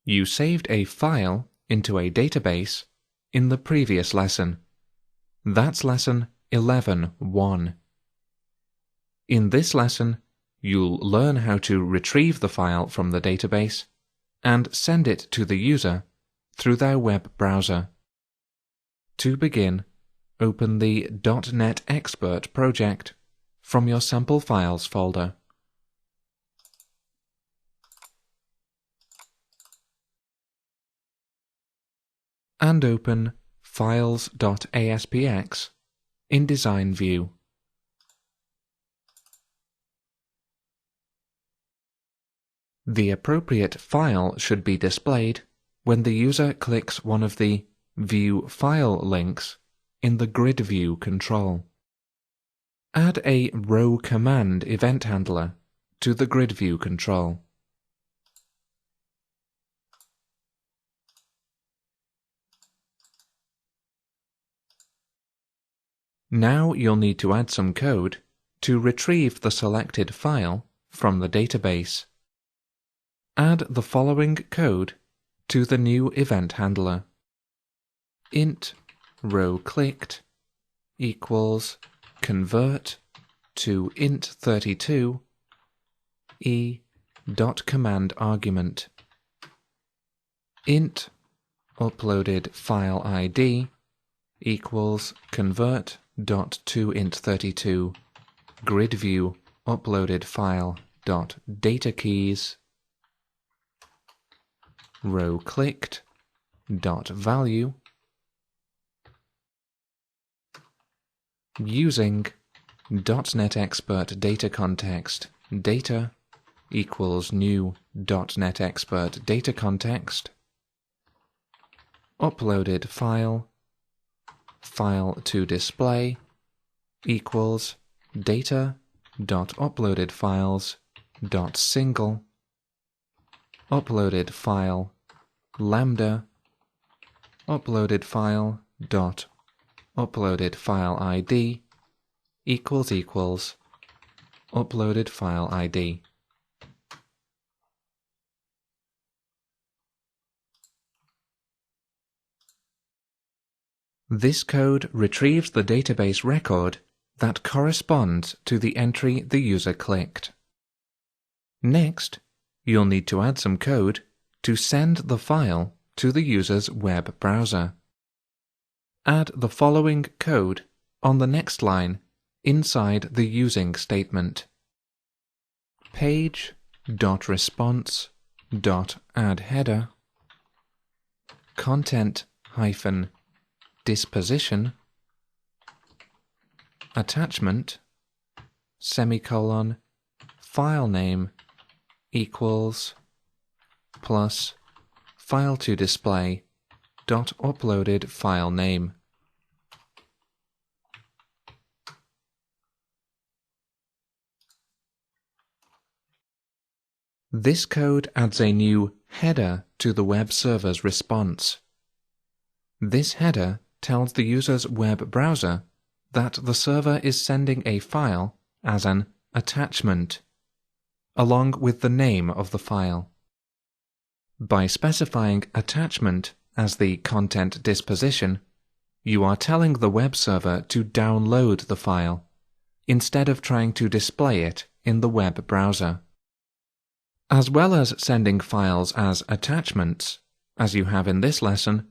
You saved a file into a database in the previous lesson. That's lesson 11.1. In this lesson, you'll learn how to retrieve the file from the database and send it to the user through their web browser. To begin, open the .NET Expert project from your Sample Files folder. And open Files.aspx in Design View. The appropriate file should be displayed when the user clicks one of the View File links in the Grid View control. Add a row command event handler to the Grid View control. Now you'll need to add some code to retrieve the selected file from the database. Add the following code to the new event handler. Int row clicked equals convert to int32 e.command argument. Int uploaded file ID equals convert.toInt32 grid view uploaded file dot data keys row clicked dot value using .NET Expert data context data equals new .NET Expert data context uploaded file to display equals data dot uploaded files dot single uploaded file lambda uploaded file dot uploaded file ID equals uploaded file ID. This code retrieves the database record that corresponds to the entry the user clicked. Next, you'll need to add some code to send the file to the user's web browser. Add the following code on the next line inside the using statement. Page.response.addHeader content-disposition attachment semicolon file name equals plus file to display dot uploaded file name. This code adds a new header to the web server's response. This header tells the user's web browser that the server is sending a file as an attachment, along with the name of the file. By specifying attachment as the content disposition, you are telling the web server to download the file, instead of trying to display it in the web browser. As well as sending files as attachments, as you have in this lesson,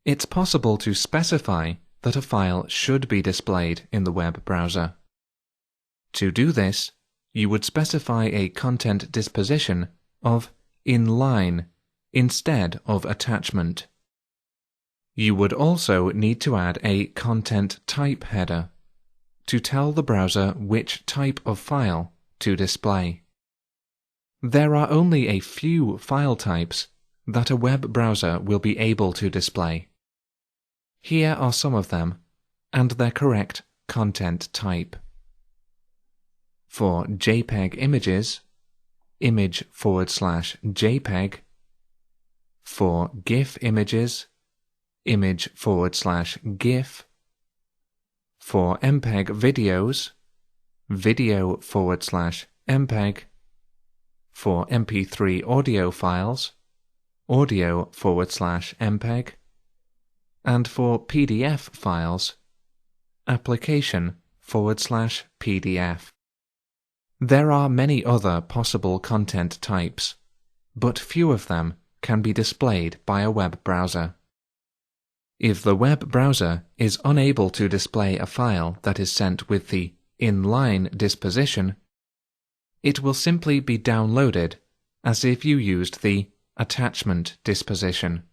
it's possible to specify that a file should be displayed in the web browser. To do this, you would specify a content disposition of inline instead of attachment. You would also need to add a content type header to tell the browser which type of file to display. There are only a few file types that a web browser will be able to display. Here are some of them, and their correct content type. For JPEG images, image/JPEG. For GIF images, image/GIF. For MPEG videos, video/MPEG. For MP3 audio files, audio/MPEG, and for PDF files, application/PDF. There are many other possible content types, but few of them can be displayed by a web browser. If the web browser is unable to display a file that is sent with the inline disposition, it will simply be downloaded as if you used the attachment disposition.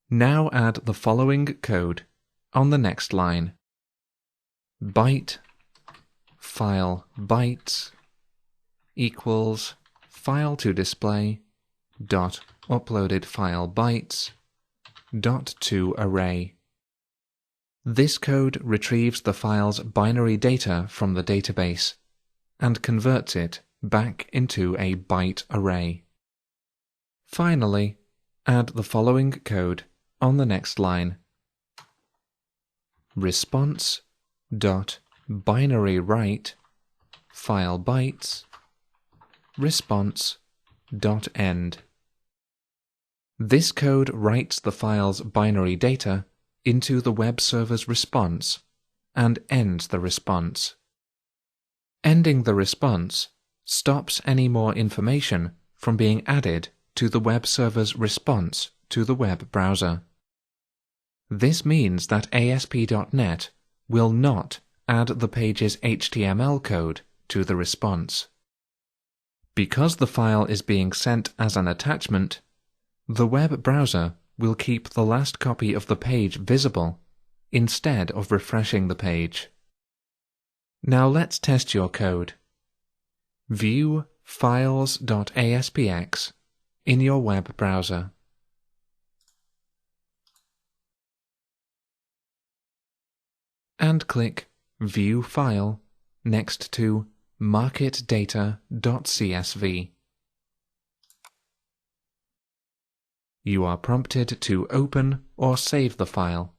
Now add the following code on the next line. Byte file bytes equals file to display dot uploaded file bytes dot to array. This code retrieves the file's binary data from the database and converts it back into a byte array. Finally, add the following code on the next line. Response dot binary write file bytes response dot end. This code writes the file's binary data into the web server's response and ends the response. Ending the response stops any more information from being added to the web server's response to the web browser. This means that ASP.NET will not add the page's HTML code to the response. Because the file is being sent as an attachment, the web browser will keep the last copy of the page visible instead of refreshing the page. Now let's test your code. View files.aspx in your web browser. And click View File next to marketdata.csv. You are prompted to open or save the file,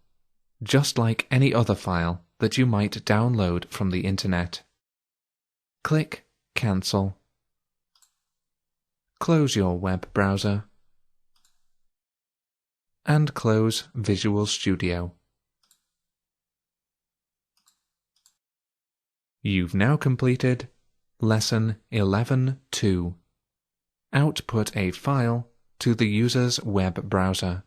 just like any other file that you might download from the internet. Click Cancel. Close your web browser and close Visual Studio. You've now completed Lesson 11.2. Output a file to the user's web browser.